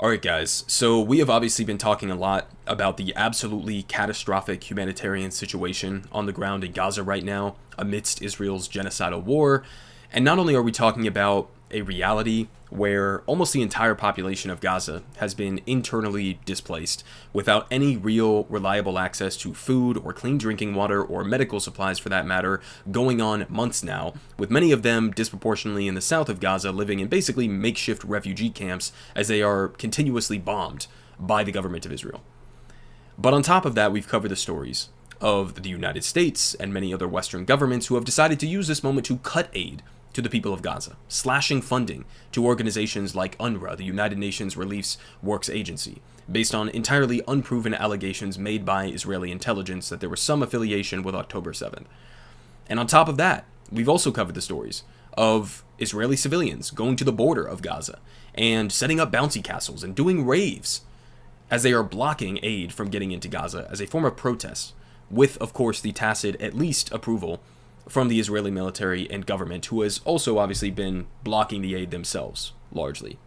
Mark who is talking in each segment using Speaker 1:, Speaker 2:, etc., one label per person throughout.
Speaker 1: Alright guys, so we have obviously been talking a lot about the absolutely catastrophic humanitarian situation on the ground in Gaza right now amidst Israel's genocidal war, and not only are we talking about a reality where almost the entire population of Gaza has been internally displaced without any real reliable access to food or clean drinking water or medical supplies for that matter, going on months now, with many of them disproportionately in the south of Gaza living in basically makeshift refugee camps as they are continuously bombed by the government of Israel. But on top of that, we've covered the stories of the United States and many other Western governments who have decided to use this moment to cut aid to the people of Gaza, slashing funding to organizations like UNRWA, the United Nations Relief Works Agency, based on entirely unproven allegations made by Israeli intelligence that there was some affiliation with October 7th. And on top of that, we've also covered the stories of Israeli civilians going to the border of Gaza and setting up bouncy castles and doing raves as they are blocking aid from getting into Gaza as a form of protest, with, of course, the tacit, at least, approval from the Israeli military and government, who has also obviously been blocking the aid themselves, largely.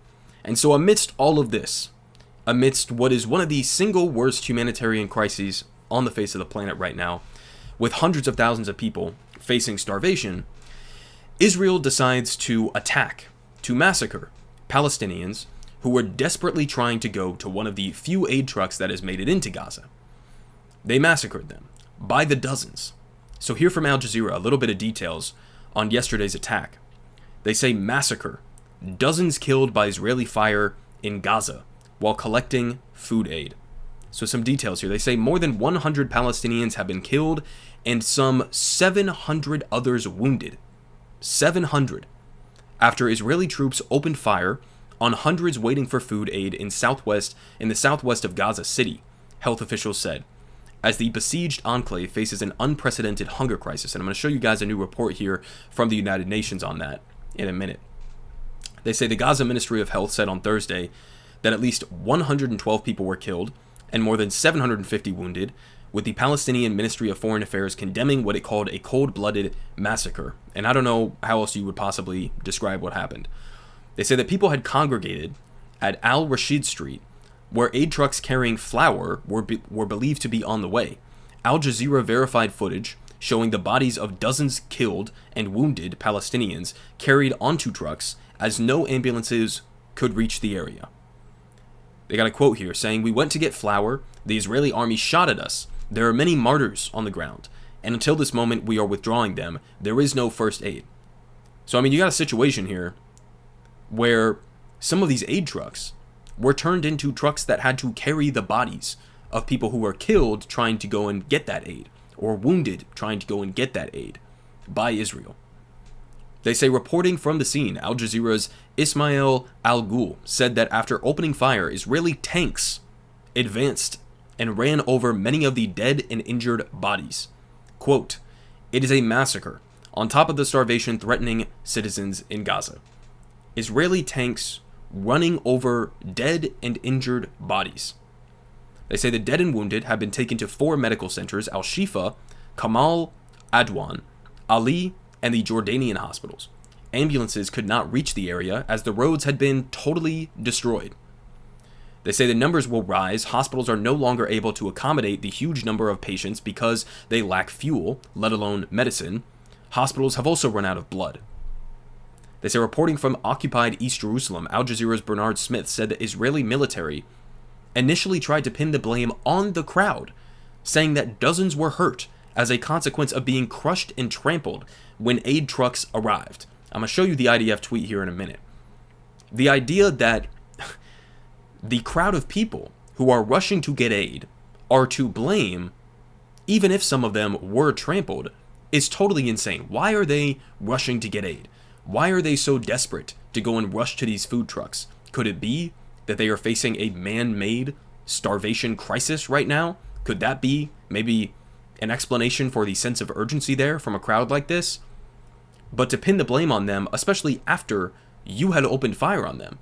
Speaker 1: And so amidst all of this, amidst what is one of the single worst humanitarian crises on the face of the planet right now, with hundreds of thousands of people facing starvation, Israel decides to attack, to massacre Palestinians who were desperately trying to go to one of the few aid trucks that has made it into Gaza. They massacred them by the dozens. So here from Al Jazeera, a little bit of details on yesterday's attack. They say massacre, dozens killed by Israeli fire in Gaza while collecting food aid. So some details here. They say more than 100 Palestinians have been killed and some 700 others wounded. 700. After Israeli troops opened fire on hundreds waiting for food aid in the southwest of Gaza City, health officials said, as the besieged enclave faces an unprecedented hunger crisis. And I'm going to show you guys a new report here from the United Nations on that in a minute. They say the Gaza Ministry of Health said on Thursday that at least 112 people were killed and more than 750 wounded, with the Palestinian Ministry of Foreign Affairs condemning what it called a cold-blooded massacre. And I don't know how else you would possibly describe what happened. They say that people had congregated at Al Rashid Street, where aid trucks carrying flour were believed to be on the way. Al Jazeera verified footage showing the bodies of dozens killed and wounded Palestinians carried onto trucks as no ambulances could reach the area. They got a quote here saying, "We went to get flour. The Israeli army shot at us. There are many martyrs on the ground. And until this moment, we are withdrawing them. There is no first aid." So, I mean, you got a situation here where some of these aid trucks were turned into trucks that had to carry the bodies of people who were killed trying to go and get that aid, or wounded trying to go and get that aid by Israel. They say reporting from the scene, Al Jazeera's Ismail Al-Ghul said that after opening fire, Israeli tanks advanced and ran over many of the dead and injured bodies. Quote, "It is a massacre on top of the starvation threatening citizens in Gaza. Israeli tanks running over dead and injured bodies." They say the dead and wounded have been taken to 4 medical centers: Al-Shifa, Kamal Adwan, Ali, and the Jordanian hospitals. Ambulances could not reach the area as the roads had been totally destroyed. They say the numbers will rise. Hospitals are no longer able to accommodate the huge number of patients because they lack fuel, let alone medicine. Hospitals have also run out of blood. They say reporting from occupied East Jerusalem, Al Jazeera's Bernard Smith said the Israeli military initially tried to pin the blame on the crowd, saying that dozens were hurt as a consequence of being crushed and trampled when aid trucks arrived. I'm going to show you the IDF tweet here in a minute. The idea that the crowd of people who are rushing to get aid are to blame, even if some of them were trampled, is totally insane. Why are they rushing to get aid? Why are they so desperate to go and rush to these food trucks? Could it be that they are facing a man-made starvation crisis right now? Could that be maybe an explanation for the sense of urgency there from a crowd like this? But to pin the blame on them, especially after you had opened fire on them,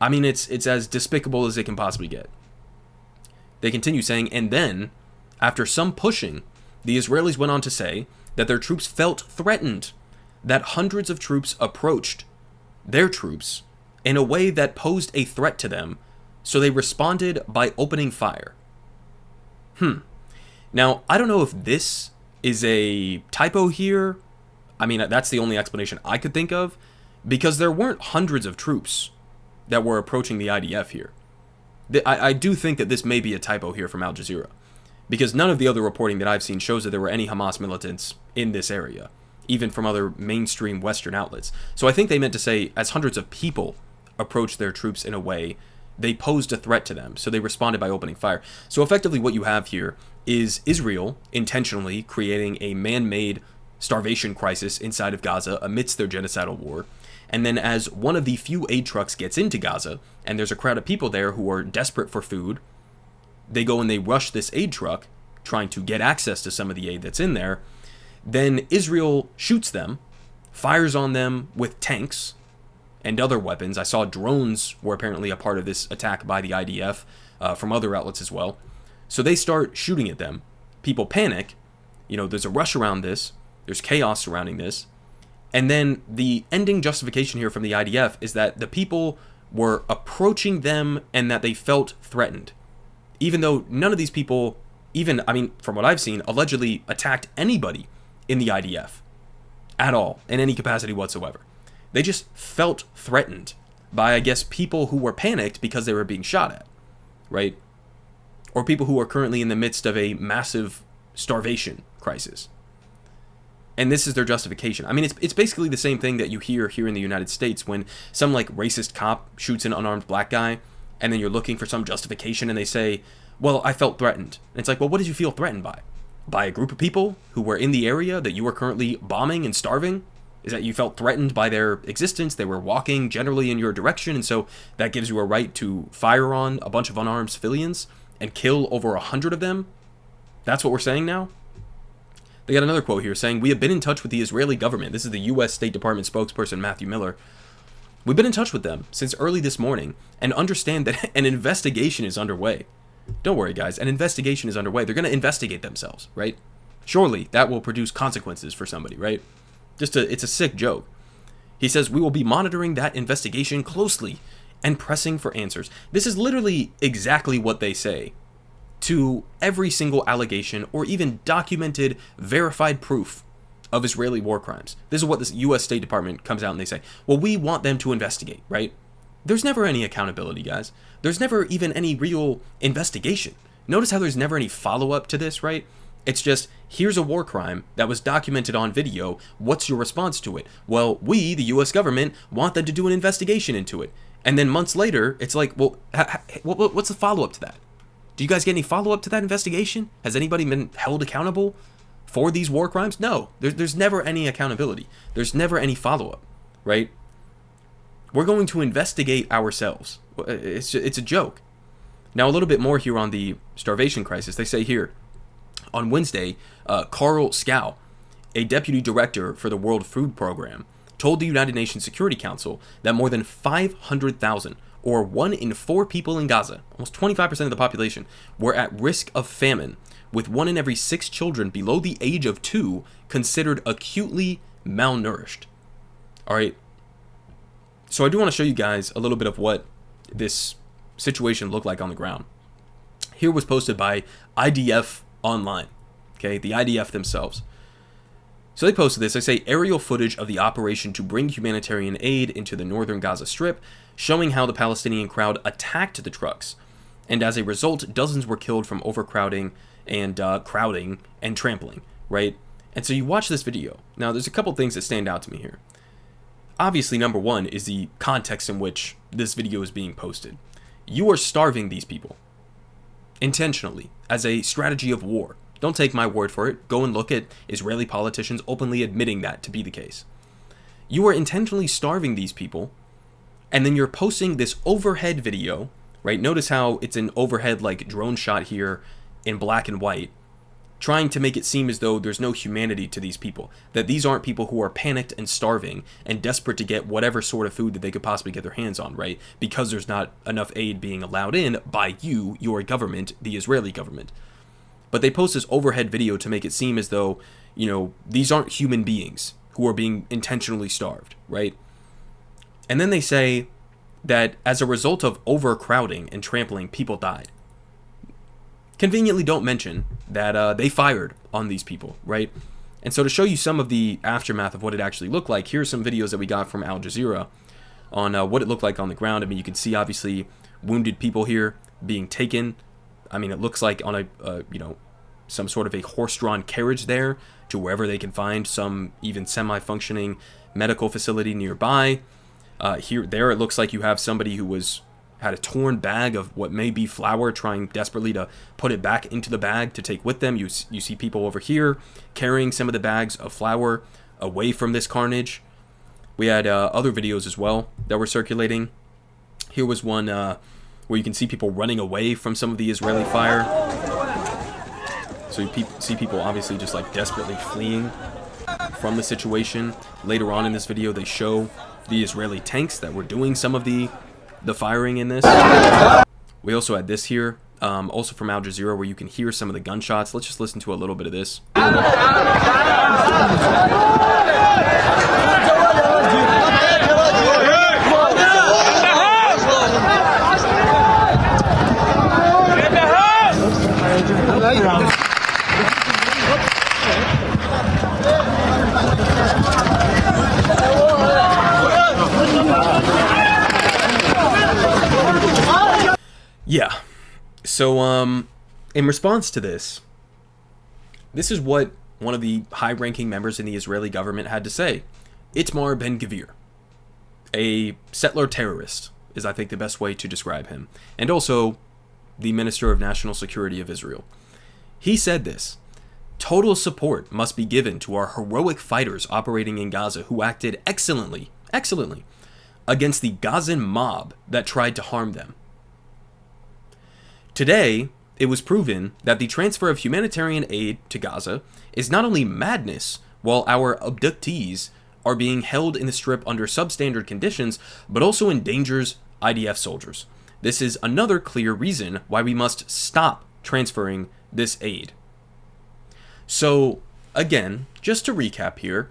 Speaker 1: I mean, it's as despicable as it can possibly get. They continue saying, and then, after some pushing, the Israelis went on to say that their troops felt threatened, that hundreds of troops approached their troops in a way that posed a threat to them, so they responded by opening fire. Now, I don't know if this is a typo here. I mean, that's the only explanation I could think of, because there weren't hundreds of troops that were approaching the IDF here. I do think that this may be a typo here from Al Jazeera, because none of the other reporting that I've seen shows that there were any Hamas militants in this area, even from other mainstream Western outlets. So I think they meant to say, as hundreds of people approached their troops in a way, they posed a threat to them, so they responded by opening fire. So effectively what you have here is Israel intentionally creating a man-made starvation crisis inside of Gaza amidst their genocidal war. And then as one of the few aid trucks gets into Gaza, and there's a crowd of people there who are desperate for food, they go and they rush this aid truck, trying to get access to some of the aid that's in there. Then Israel shoots them, fires on them with tanks and other weapons. I saw drones were apparently a part of this attack by the IDF from other outlets as well. So they start shooting at them. People panic. There's a rush around this. There's chaos surrounding this. And then the ending justification here from the IDF is that the people were approaching them and that they felt threatened. Even though none of these people, from what I've seen, allegedly attacked anybody in the IDF at all, in any capacity whatsoever. They just felt threatened by, I guess, people who were panicked because they were being shot at, right? Or people who are currently in the midst of a massive starvation crisis. And this is their justification. I mean, it's basically the same thing that you hear here in the United States when some racist cop shoots an unarmed black guy, and then you're looking for some justification and they say, well, I felt threatened. And it's like, well, what did you feel threatened by? By a group of people who were in the area that you were currently bombing and starving? Is that you felt threatened by their existence? They were walking generally in your direction, and so that gives you a right to fire on a bunch of unarmed civilians and kill over 100 of them? That's what we're saying now? They got another quote here saying, "We have been in touch with the Israeli government." This is the U.S. State Department spokesperson Matthew Miller. "We've been in touch with them since early this morning and understand that an investigation is underway." Don't worry, guys. An investigation is underway. They're going to investigate themselves, right? Surely that will produce consequences for somebody, right? It's a sick joke. He says, "We will be monitoring that investigation closely and pressing for answers." This is literally exactly what they say to every single allegation or even documented, verified proof of Israeli war crimes. This is what the U.S. State Department comes out and they say, well, we want them to investigate, right? There's never any accountability, guys. There's never even any real investigation. Notice how there's never any follow-up to this, right? It's just, here's a war crime that was documented on video. What's your response to it? Well, we, the U.S. government, want them to do an investigation into it. And then months later, it's like, well, what's the follow-up to that? Do you guys get any follow-up to that investigation? Has anybody been held accountable for these war crimes? No, there's never any accountability. There's never any follow-up, right? We're going to investigate ourselves. It's a joke. Now, a little bit more here on the starvation crisis. They say here, on Wednesday, Carl Scow, a deputy director for the World Food Program, told the United Nations Security Council that more than 500,000, or 1 in 4 people in Gaza, almost 25% of the population, were at risk of famine, with 1 in every 6 children below the age of 2 considered acutely malnourished. All right. So I do want to show you guys a little bit of what this situation looked like on the ground. Here was posted by IDF Online, okay, the IDF themselves. So they posted this. They say aerial footage of the operation to bring humanitarian aid into the northern Gaza Strip, showing how the Palestinian crowd attacked the trucks. And as a result, dozens were killed from overcrowding and crowding and trampling, right? And so you watch this video. Now, there's a couple things that stand out to me here. Obviously, number one is the context in which this video is being posted. You are starving these people intentionally as a strategy of war. Don't take my word for it. Go and look at Israeli politicians openly admitting that to be the case. You are intentionally starving these people, and then you're posting this overhead video, right? Notice how it's an overhead drone shot here in black and white, trying to make it seem as though there's no humanity to these people, that these aren't people who are panicked and starving and desperate to get whatever sort of food that they could possibly get their hands on, right? Because there's not enough aid being allowed in by you, your government, the Israeli government. But they post this overhead video to make it seem as though, these aren't human beings who are being intentionally starved, right? And then they say that as a result of overcrowding and trampling, people died. Conveniently don't mention that they fired on these people, right? And so to show you some of the aftermath of what it actually looked like, here's some videos that we got from Al Jazeera on what it looked like on the ground. I mean, you can see obviously wounded people here being taken. I mean, it looks like on a, some sort of a horse-drawn carriage there to wherever they can find some even semi-functioning medical facility nearby. There it looks like you have somebody who had a torn bag of what may be flour, trying desperately to put it back into the bag to take with them. You see people over here carrying some of the bags of flour away from this carnage. We had other videos as well that were circulating. Here was one where you can see people running away from some of the Israeli fire. So you see people obviously just like desperately fleeing from the situation. Later on in this video, they show the Israeli tanks that were doing some of the firing in this. We also had this here, also from Al Jazeera, where you can hear some of the gunshots. Let's just listen to a little bit of this. Yeah, so in response to this is what one of the high-ranking members in the Israeli government had to say. Itamar Ben-Gvir, a settler terrorist, is I think the best way to describe him, and also the Minister of National Security of Israel. He said this: "Total support must be given to our heroic fighters operating in Gaza who acted excellently against the Gazan mob that tried to harm them. Today, it was proven that the transfer of humanitarian aid to Gaza is not only madness while our abductees are being held in the strip under substandard conditions, but also endangers IDF soldiers. This is another clear reason why we must stop transferring this aid." So, again, just to recap here,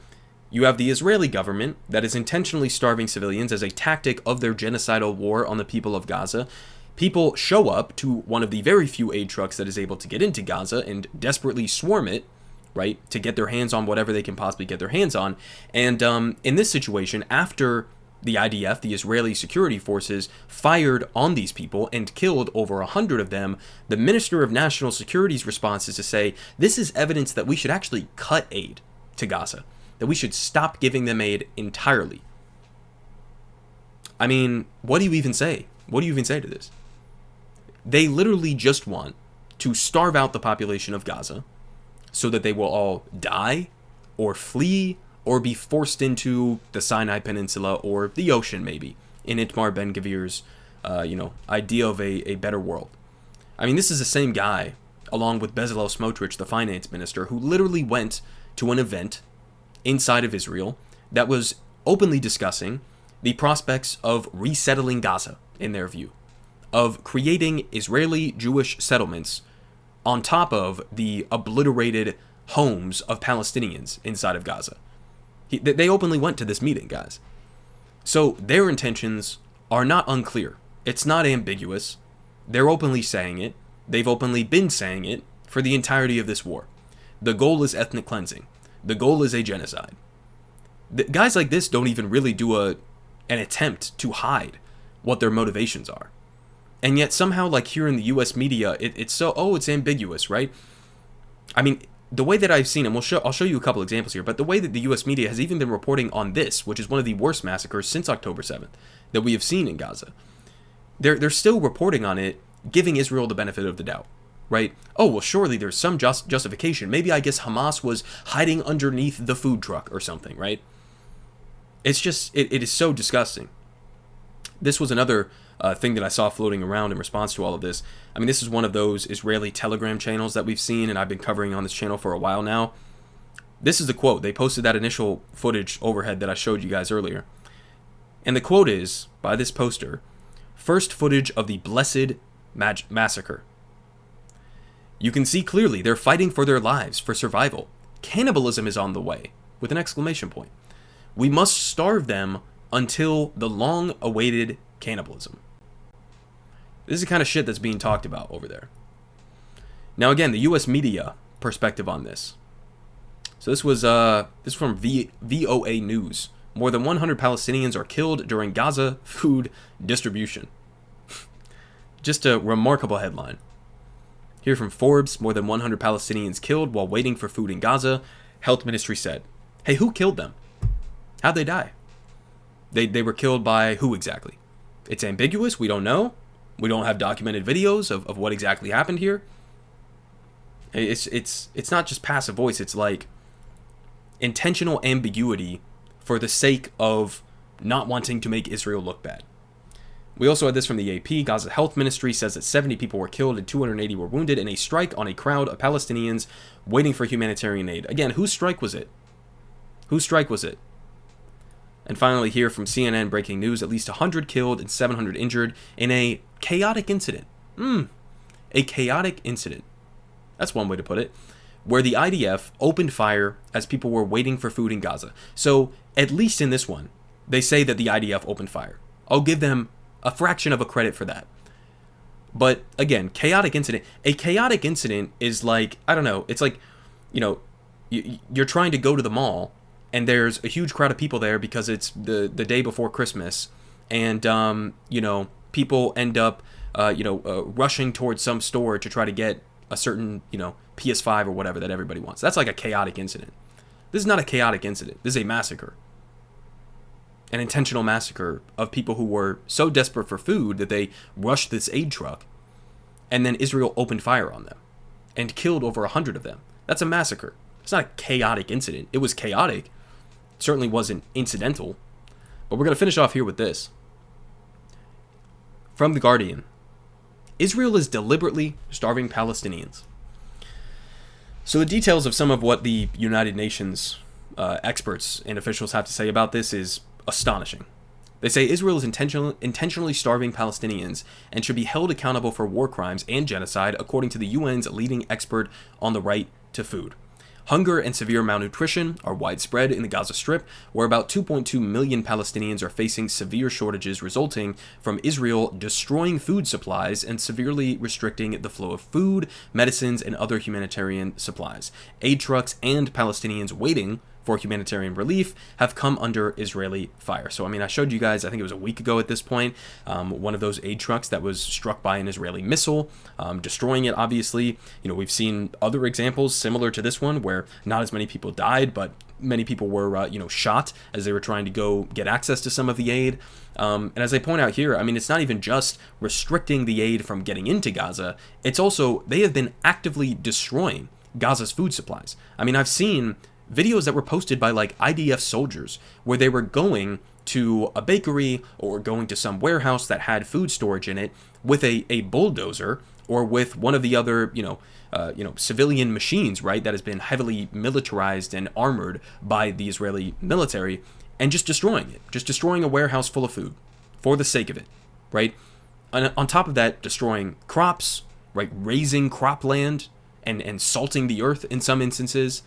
Speaker 1: you have the Israeli government that is intentionally starving civilians as a tactic of their genocidal war on the people of Gaza. People show up to one of the very few aid trucks that is able to get into Gaza and desperately swarm it, right, to get their hands on whatever they can possibly get their hands on. And in this situation, after the IDF, the Israeli security forces, fired on these people and killed over 100 of them, the Minister of National Security's response is to say, this is evidence that we should actually cut aid to Gaza, that we should stop giving them aid entirely. I mean, what do you even say? What do you even say to this? They literally just want to starve out the population of Gaza so that they will all die or flee or be forced into the Sinai Peninsula or the ocean, maybe, in Itamar Ben-Gvir's, idea of a better world. I mean, this is the same guy, along with Bezalel Smotrich, the finance minister, who literally went to an event inside of Israel that was openly discussing the prospects of resettling Gaza, in their view, of creating Israeli Jewish settlements on top of the obliterated homes of Palestinians inside of Gaza. They openly went to this meeting, guys. So their intentions are not unclear. It's not ambiguous. They're openly saying it. They've openly been saying it for the entirety of this war. The goal is ethnic cleansing. The goal is a genocide. Guys like this don't even really do an attempt to hide what their motivations are. And yet somehow, like here in the US media, it's ambiguous, right? I mean, the way that I've seen it, I'll show you a couple examples here, but the way that the US media has even been reporting on this, which is one of the worst massacres since October 7th that we have seen in Gaza, they're still reporting on it, giving Israel the benefit of the doubt, right? Oh, well, surely there's some justification. Maybe I guess Hamas was hiding underneath the food truck or something, right? It's just, it is so disgusting. This was another thing that I saw floating around in response to all of this. I mean, this is one of those Israeli Telegram channels that we've seen, and I've been covering on this channel for a while now. This is the quote. They posted that initial footage overhead that I showed you guys earlier. And the quote is, by this poster, "First footage of the blessed massacre. You can see clearly they're fighting for their lives, for survival. Cannibalism is on the way," with an exclamation point. "We must starve them until the long-awaited cannibalism. This is the kind of shit that's being talked about over there. Now again, the U.S. media perspective on this. So this was from VOA News. More than 100 Palestinians are killed during Gaza food distribution. Just a remarkable headline. Here from Forbes, more than 100 Palestinians killed while waiting for food in Gaza, Health Ministry said. Hey, who killed them? How'd they die? They were killed by who exactly? It's ambiguous, we don't know. We don't have documented videos of what exactly happened here. It's not just passive voice, it's like intentional ambiguity for the sake of not wanting to make Israel look bad. We also had this from the AP. Gaza Health Ministry says that 70 people were killed and 280 were wounded in a strike on a crowd of Palestinians waiting for humanitarian aid. Again, whose strike was it? Whose strike was it? And finally here from CNN, breaking news, at least 100 killed and 700 injured in a chaotic incident. A chaotic incident. That's one way to put it. Where the IDF opened fire as people were waiting for food in Gaza. So, at least in this one, they say that the IDF opened fire. I'll give them a fraction of a credit for that. But, again, chaotic incident. A chaotic incident is like, I don't know, it's like, you know, you're trying to go to the mall, and there's a huge crowd of people there because it's the day before Christmas, and, you know, people end up, rushing towards some store to try to get a certain, you know, PS5 or whatever that everybody wants. That's like a chaotic incident. This is not a chaotic incident. This is a massacre. An intentional massacre of people who were so desperate for food that they rushed this aid truck, and then Israel opened fire on them and killed over 100 of them. That's a massacre. It's not a chaotic incident. It was chaotic. It certainly wasn't incidental. But we're going to finish off here with this. From The Guardian. Israel is deliberately starving Palestinians. So the details of some of what the United Nations experts and officials have to say about this is astonishing. They say Israel is intentionally starving Palestinians and should be held accountable for war crimes and genocide, according to the UN's leading expert on the right to food. Hunger and severe malnutrition are widespread in the Gaza Strip, where about 2.2 million Palestinians are facing severe shortages resulting from Israel destroying food supplies and severely restricting the flow of food, medicines, and other humanitarian supplies. Aid trucks and Palestinians waiting for humanitarian relief have come under Israeli fire. So, I mean, I showed you guys, I think it was a week ago at this point, one of those aid trucks that was struck by an Israeli missile, destroying it, obviously. You know, we've seen other examples similar to this one where not as many people died, but many people were, shot as they were trying to go get access to some of the aid. And as I point out here, I mean, it's not even just restricting the aid from getting into Gaza. It's also, they have been actively destroying Gaza's food supplies. I mean, I've seen videos that were posted by like IDF soldiers where they were going to a bakery or going to some warehouse that had food storage in it with a bulldozer or with one of the other, civilian machines, right, that has been heavily militarized and armored by the Israeli military, and just destroying it, just destroying a warehouse full of food for the sake of it, right? And on top of that, destroying crops, right, raising cropland and salting the earth in some instances,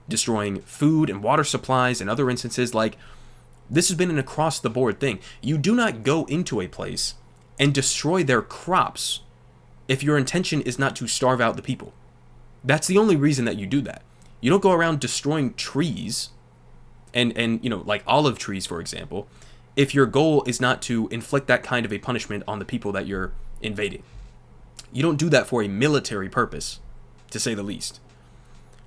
Speaker 1: destroying food and water supplies in other instances. Like, this has been an across-the-board thing. You do not go into a place and destroy their crops if your intention is not to starve out the people. That's the only reason that you do that. You don't go around destroying trees and like olive trees, for example, if your goal is not to inflict that kind of a punishment on the people that you're invading. You don't do that for a military purpose, to say the least.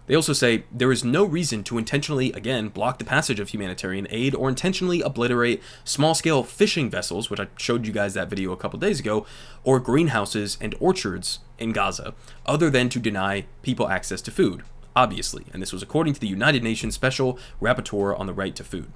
Speaker 1: They also say there is no reason to intentionally, again, block the passage of humanitarian aid or intentionally obliterate small-scale fishing vessels, which I showed you guys that video a couple days ago, or greenhouses and orchards in Gaza, other than to deny people access to food, obviously. And this was according to the United Nations Special Rapporteur on the Right to Food.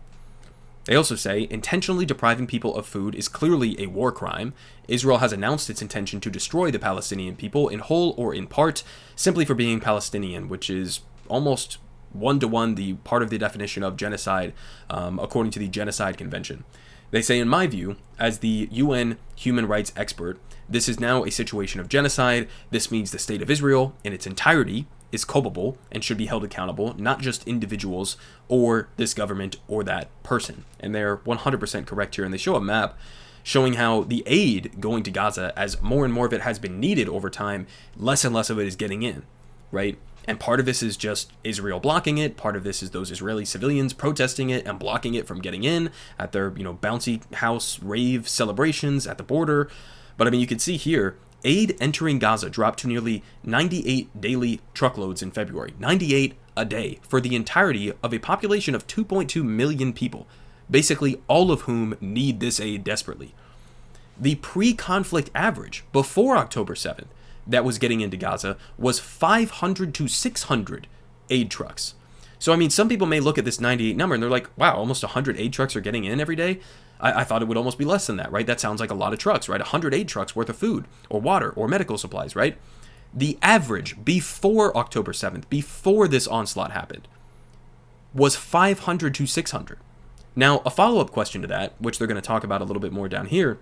Speaker 1: They also say intentionally depriving people of food is clearly a war crime. Israel has announced its intention to destroy the Palestinian people in whole or in part simply for being Palestinian, which is almost one-to-one the part of the definition of genocide according to the Genocide Convention. They say, in my view, as the UN human rights expert, this is now a situation of genocide. This means the state of Israel in its entirety is culpable and should be held accountable, not just individuals or this government or that person. And they're 100% correct here. And they show a map showing how the aid going to Gaza, as more and more of it has been needed over time, less and less of it is getting in, right? And part of this is just Israel blocking it. Part of this is those Israeli civilians protesting it and blocking it from getting in at their, bouncy house rave celebrations at the border. But I mean, you can see here, aid entering Gaza dropped to nearly 98 daily truckloads in February. 98 a day for the entirety of a population of 2.2 million people, basically all of whom need this aid desperately. The pre-conflict average before October 7th that was getting into Gaza was 500 to 600 aid trucks. So, I mean, some people may look at this 98 number and they're like, wow, almost 100 aid trucks are getting in every day. I thought it would almost be less than that, right? That sounds like a lot of trucks, right? 100 aid trucks worth of food or water or medical supplies, right? The average before October 7th, before this onslaught happened, was 500 to 600. Now, a follow-up question to that, which they're going to talk about a little bit more down here,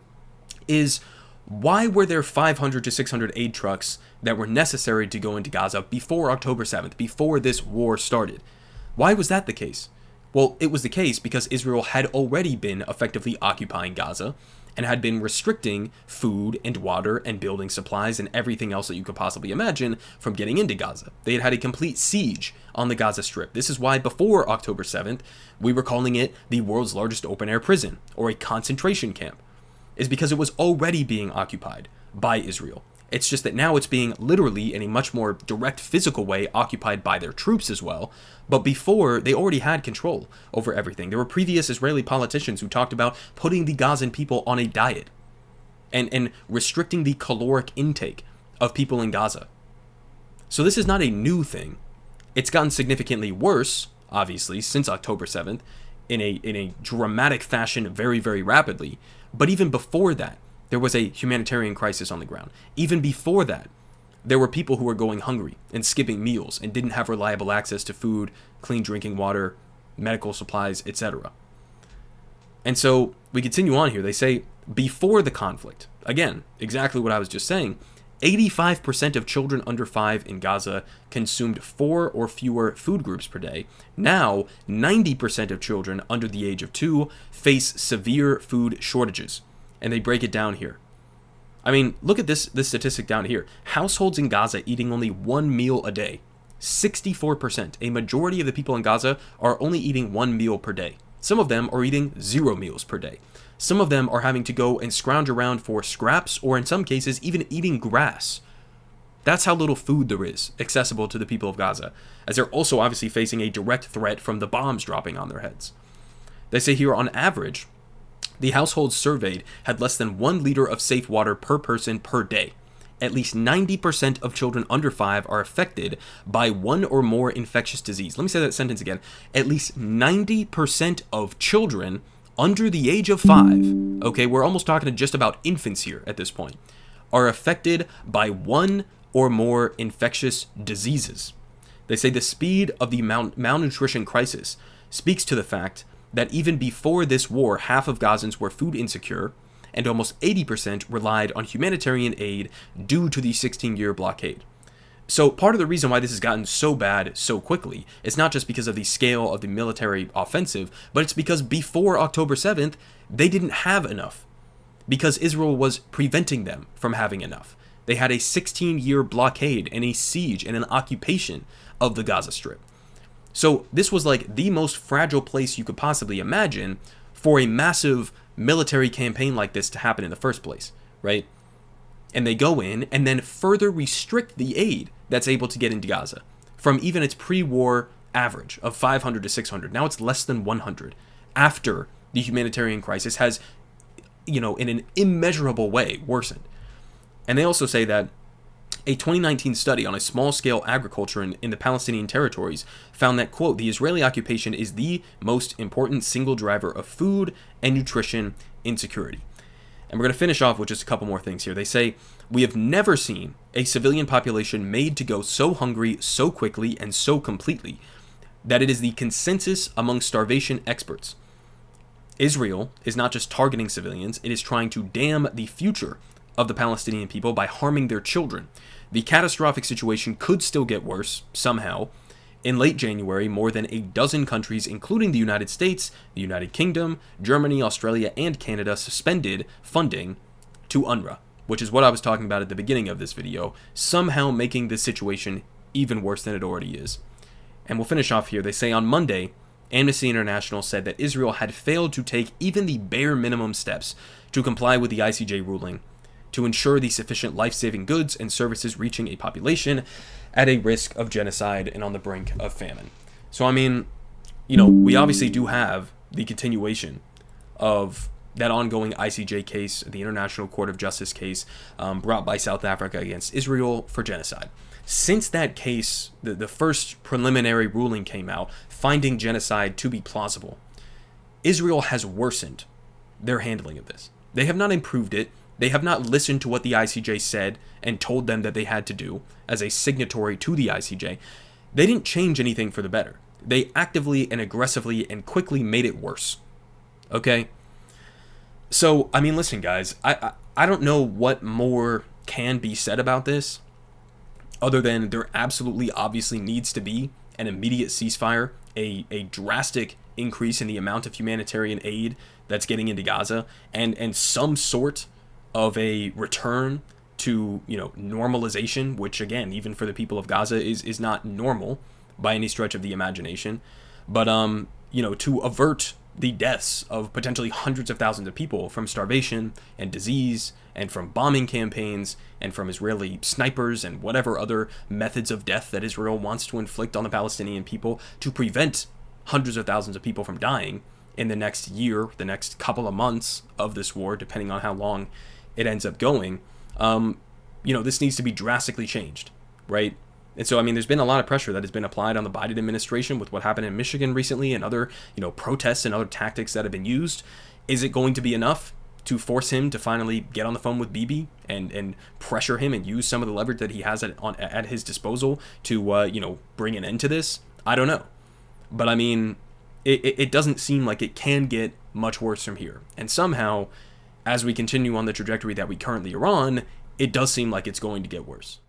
Speaker 1: is why were there 500 to 600 aid trucks that were necessary to go into Gaza before October 7th, before this war started? Why was that the case? Well, it was the case because Israel had already been effectively occupying Gaza and had been restricting food and water and building supplies and everything else that you could possibly imagine from getting into Gaza. They had had a complete siege on the Gaza Strip. This is why before October 7th, we were calling it the world's largest open-air prison or a concentration camp, is because it was already being occupied by Israel. It's just that now it's being literally, in a much more direct physical way, occupied by their troops as well. But before, they already had control over everything. There were previous Israeli politicians who talked about putting the Gazan people on a diet and restricting the caloric intake of people in Gaza. So this is not a new thing. It's gotten significantly worse, obviously, since October 7th, in a dramatic fashion very, very rapidly. But even before that, there was a humanitarian crisis on the ground. Even before that, there were people who were going hungry and skipping meals and didn't have reliable access to food, clean drinking water, medical supplies, etc. And so we continue on here. They say before the conflict, again, exactly what I was just saying, 85% of children under 5 in Gaza consumed 4 or fewer food groups per day. Now, 90% of children under the age of 2 face severe food shortages. And they break it down here. I mean, look at this statistic down here. Households in Gaza eating only 1 meal a day. 64%. A majority of the people in Gaza are only eating 1 meal per day. Some of them are eating 0 meals per day. Some of them are having to go and scrounge around for scraps, or in some cases, even eating grass. That's how little food there is accessible to the people of Gaza, as they're also obviously facing a direct threat from the bombs dropping on their heads. They say here, on average, the households surveyed had less than 1 liter of safe water per person per day. At least 90% of children under 5 are affected by one or more infectious disease. Let me say that sentence again. At least 90% of children under the age of 5, okay, we're almost talking to just about infants here at this point, are affected by one or more infectious diseases. They say the speed of the malnutrition crisis speaks to the fact that even before this war, half of Gazans were food insecure, and almost 80% relied on humanitarian aid due to the 16-year blockade. So part of the reason why this has gotten so bad so quickly is not just because of the scale of the military offensive, but it's because before October 7th, they didn't have enough, because Israel was preventing them from having enough. They had a 16-year blockade and a siege and an occupation of the Gaza Strip. So this was like the most fragile place you could possibly imagine for a massive military campaign like this to happen in the first place, right? And they go in and then further restrict the aid that's able to get into Gaza from even its pre-war average of 500 to 600. Now it's less than 100 after the humanitarian crisis has, in an immeasurable way worsened. And they also say that a 2019 study on a small-scale agriculture in the Palestinian territories found that, quote, the Israeli occupation is the most important single driver of food and nutrition insecurity. And we're going to finish off with just a couple more things here. They say, we have never seen a civilian population made to go so hungry so quickly and so completely that it is the consensus among starvation experts. Israel is not just targeting civilians, it is trying to damn the future of the Palestinian people by harming their children. The catastrophic situation could still get worse, somehow, In late January, more than a dozen countries, including the United States, the United Kingdom, Germany, Australia, and Canada, suspended funding to UNRWA, which is what I was talking about at the beginning of this video, somehow making this situation even worse than it already is. And we'll finish off here. They say on Monday, Amnesty International said that Israel had failed to take even the bare minimum steps to comply with the ICJ ruling to ensure the sufficient life-saving goods and services reaching a population at a risk of genocide and on the brink of famine. So, I mean, we obviously do have the continuation of that ongoing ICJ case, the International Court of Justice case, brought by South Africa against Israel for genocide. Since that case, the first preliminary ruling came out, finding genocide to be plausible, Israel has worsened their handling of this. They have not improved it. They have not listened to what the ICJ said and told them that they had to do as a signatory to the ICJ. They didn't change anything for the better. They actively and aggressively and quickly made it worse. Okay? So, I mean, listen, guys, I don't know what more can be said about this other than there absolutely obviously needs to be an immediate ceasefire, a drastic increase in the amount of humanitarian aid that's getting into Gaza, and some sort of a return to, normalization, which again, even for the people of Gaza is not normal by any stretch of the imagination. But, to avert the deaths of potentially hundreds of thousands of people from starvation and disease and from bombing campaigns and from Israeli snipers and whatever other methods of death that Israel wants to inflict on the Palestinian people, to prevent hundreds of thousands of people from dying in the next year, the next couple of months of this war, depending on how long it ends up going. This needs to be drastically changed, right? And so, I mean, there's been a lot of pressure that has been applied on the Biden administration with what happened in Michigan recently and other, protests and other tactics that have been used. Is it going to be enough to force him to finally get on the phone with Bibi and pressure him and use some of the leverage that he has at his disposal to, bring an end to this? I don't know. But, I mean, it doesn't seem like it can get much worse from here. And somehow, as we continue on the trajectory that we currently are on, it does seem like it's going to get worse.